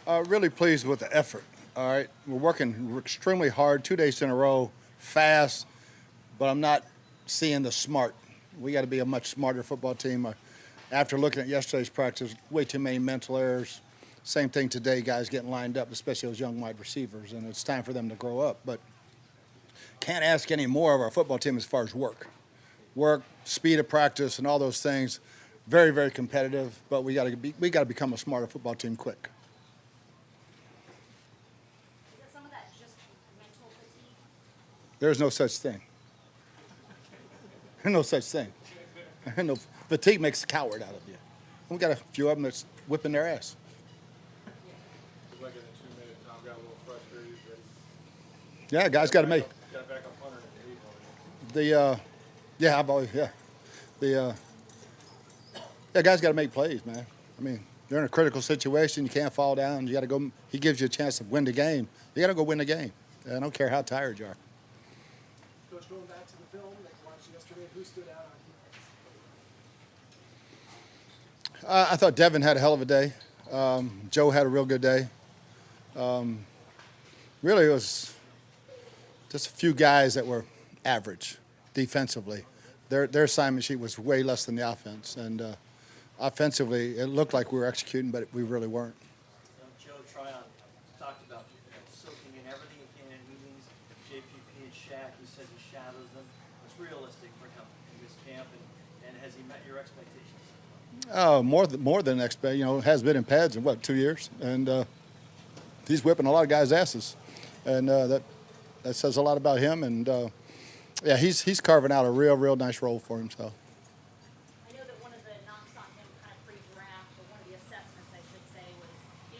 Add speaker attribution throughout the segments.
Speaker 1: Really pleased with the effort. All right, we're working extremely hard, 2 days in a row, fast, but I'm not seeing the smart. We got to be a much smarter football team. After looking at yesterday's practice, way too many mental errors. Same thing today, guys getting lined up, especially those young wide receivers, and it's time for them to grow up. But can't ask any more of our football team as far as work, speed of practice, and all those things. Very, very competitive, but we got to become a smarter football team quick.
Speaker 2: Is it some of that just mental fatigue?
Speaker 1: There's no such thing. There's no such thing. No, fatigue makes a coward out of you. We got a few of them that's whipping their ass.
Speaker 3: Looked like in the 2 minute, Tom got a little frustrated, but
Speaker 1: Yeah, guys got to make
Speaker 3: got back up punter and lead on it.
Speaker 1: the. Yeah, I've always the. Yeah, guys got to make plays, man. I mean, they're in a critical situation. You can't fall down. You got to go. He gives you a chance to win the game. You got to go win the game. I don't care how tired you are.
Speaker 4: Coach, going back to the film that you watched yesterday, who stood out on defense?
Speaker 1: I thought Devin had a hell of a day. Joe had a real good day. Really, it was just a few guys that were average defensively. Their assignment sheet was way less than the offense, and offensively, it looked like we were executing, but we really weren't.
Speaker 5: Joe Tryon talked about soaking in everything he can in meetings. JPP and Shaq, he says he shadows them. What's realistic for him in this camp, and has he met your expectations?
Speaker 1: More than expect. Has been in pads in 2 years, and he's whipping a lot of guys' asses, and that says a lot about him. And yeah, he's carving out a real nice role for himself.
Speaker 2: I know that one of the knocks on him kind of pre-draft, or one of the assessments, I should say, was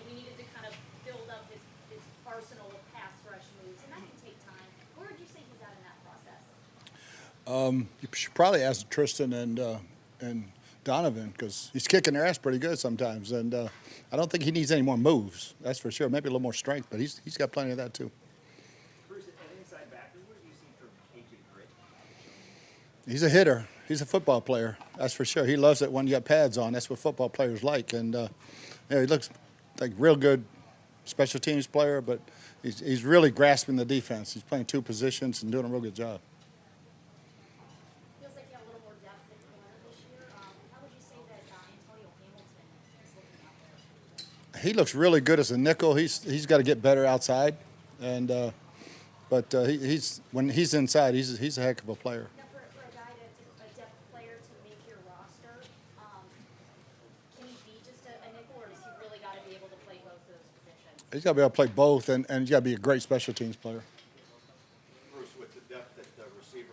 Speaker 2: we needed to kind of build up his arsenal of pass rush moves, and that can take time. Where would you say he's at in that process?
Speaker 1: You should probably ask Tristan and Donovan, because he's kicking their ass pretty good sometimes, and I don't think he needs any more moves. That's for sure. Maybe a little more strength, but he's got plenty of that too.
Speaker 5: Bruce, an inside backer, what have you seen from KJ Grit?
Speaker 1: He's a hitter. He's a football player. That's for sure. He loves it when you got pads on. That's what football players like. And he looks like a real good special teams player, but he's really grasping the defense. He's playing two positions and doing a real good job.
Speaker 2: Feels like you have a little more depth in corner this year. How would you say that Antonio Hamilton is looking out there?
Speaker 1: He looks really good as a nickel. He's got to get better outside, and but when he's inside, he's a heck of a player.
Speaker 2: Now, for a guy a depth player to make your roster, can he be just a nickel, or does he really got to be able to play both those positions?
Speaker 1: He's got to be able to play both, and he's got to be a great special teams player.
Speaker 6: Bruce, with the depth at the receiver,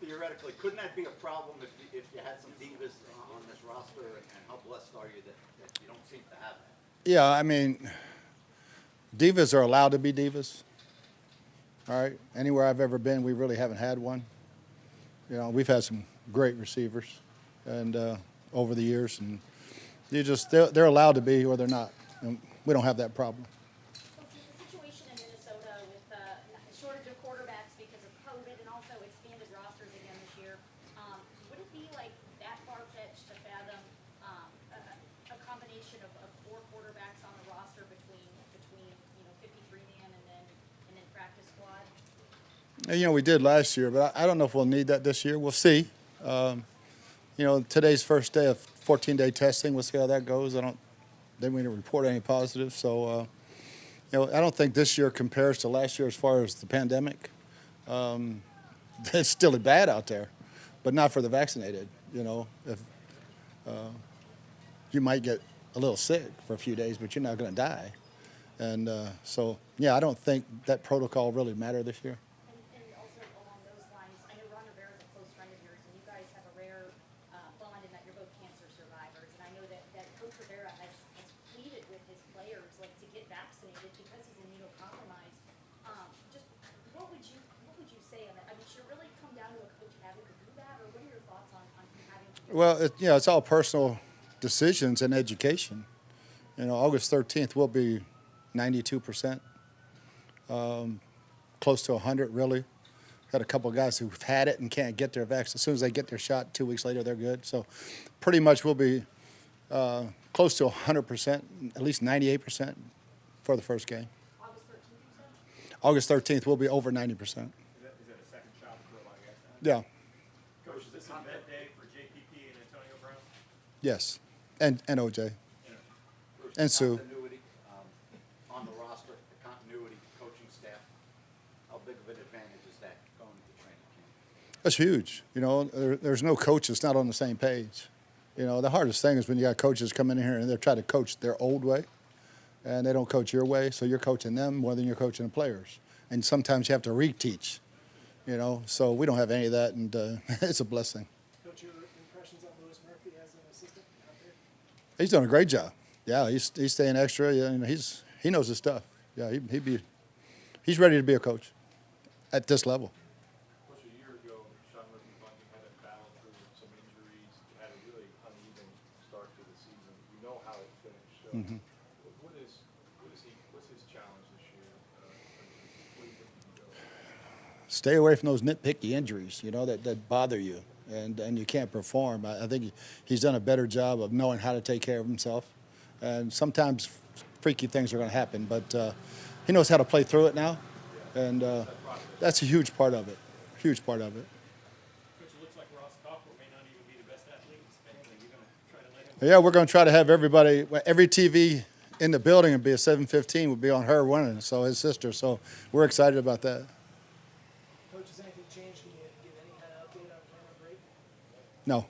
Speaker 6: theoretically, couldn't that be a problem if you had some divas on this roster? And how blessed are you that you don't seem to have that?
Speaker 1: Yeah, I mean, divas are allowed to be divas. All right, anywhere I've ever been, we really haven't had one. We've had some great receivers, and over the years, and they're allowed to be or they're not. And we don't have that problem.
Speaker 2: The situation in Minnesota with the shortage of quarterbacks because of COVID and also expanded rosters again this year, would it be like that far-fetched to fathom a combination of four quarterbacks on the roster between 53-man and then practice squad?
Speaker 1: We did last year, but I don't know if we'll need that this year. We'll see. Today's first day of 14-day testing. We'll see how that goes. Then we didn't report any positives. So, I don't think this year compares to last year as far as the pandemic. It's still bad out there, but not for the vaccinated. If you might get a little sick for a few days, but you're not going to die. And so, yeah, I don't think that protocol really mattered this year.
Speaker 2: And also along those lines, I know Ron Rivera is a close friend of yours, and you guys have a rare bond in that you're both cancer survivors. And I know that Coach Rivera has pleaded with his players to get vaccinated because he's immunocompromised. Just what would you say on that? I mean, should it really come down to a coach having to do that, or what are your thoughts on having to do
Speaker 1: Well, it's all personal decisions and education. August 13th will be 92%, close to 100 really. Had a couple of guys who've had it and can't get their vaccine. As soon as they get their shot, 2 weeks later they're good. So pretty much we'll be Close to 100%, at least 98% for the first game.
Speaker 2: August 13th, you said?
Speaker 1: August 13th, we'll be over 90%.
Speaker 3: Is that a second shot for a guess?
Speaker 1: Yeah,
Speaker 5: Coach, is this a bad day for JPP and Antonio Brown?
Speaker 1: yes. And OJ.
Speaker 6: Bruce,
Speaker 1: And
Speaker 6: the
Speaker 1: Sue.
Speaker 6: continuity, on the roster, the continuity, coaching staff, how big of an advantage is that going into training camp?
Speaker 1: That's huge. You know, there's no coach that's not on the same page. You know, the hardest thing is when you got coaches come in here and they're trying to coach their old way, and they don't coach your way, so you're coaching them more than you're coaching the players. And sometimes you have to reteach, you know. So we don't have any of that, and it's a blessing.
Speaker 4: Coach, your impressions on Lewis Murphy as an assistant out there?
Speaker 1: He's doing a great job. Yeah, he's staying extra. Yeah, you know, he knows his stuff. Yeah, he's ready to be a coach at this level.
Speaker 3: Coach, a year ago, Sean Murphy-Bunting had to battle through some injuries, had a really uneven start to the season. You know how it finished. So what's his challenge this year? What do you think he can do?
Speaker 1: Stay away from those nitpicky injuries, you know, that bother you and you can't perform. I think he's done a better job of knowing how to take care of himself. And sometimes freaky things are going to happen, but he knows how to play through it now. And that's a huge part of it. Huge part of it.
Speaker 5: Coach, it looks like Ross Cockrell may not even be the best athlete in Spain. Are you going to try to let him?
Speaker 1: Yeah, we're going to try to have every TV in the building and be a 7:15 would be on her winning, so his sister. So we're excited about that.
Speaker 4: Coach, has anything changed? Can you give any kind of update on Cameron Brate?
Speaker 1: No.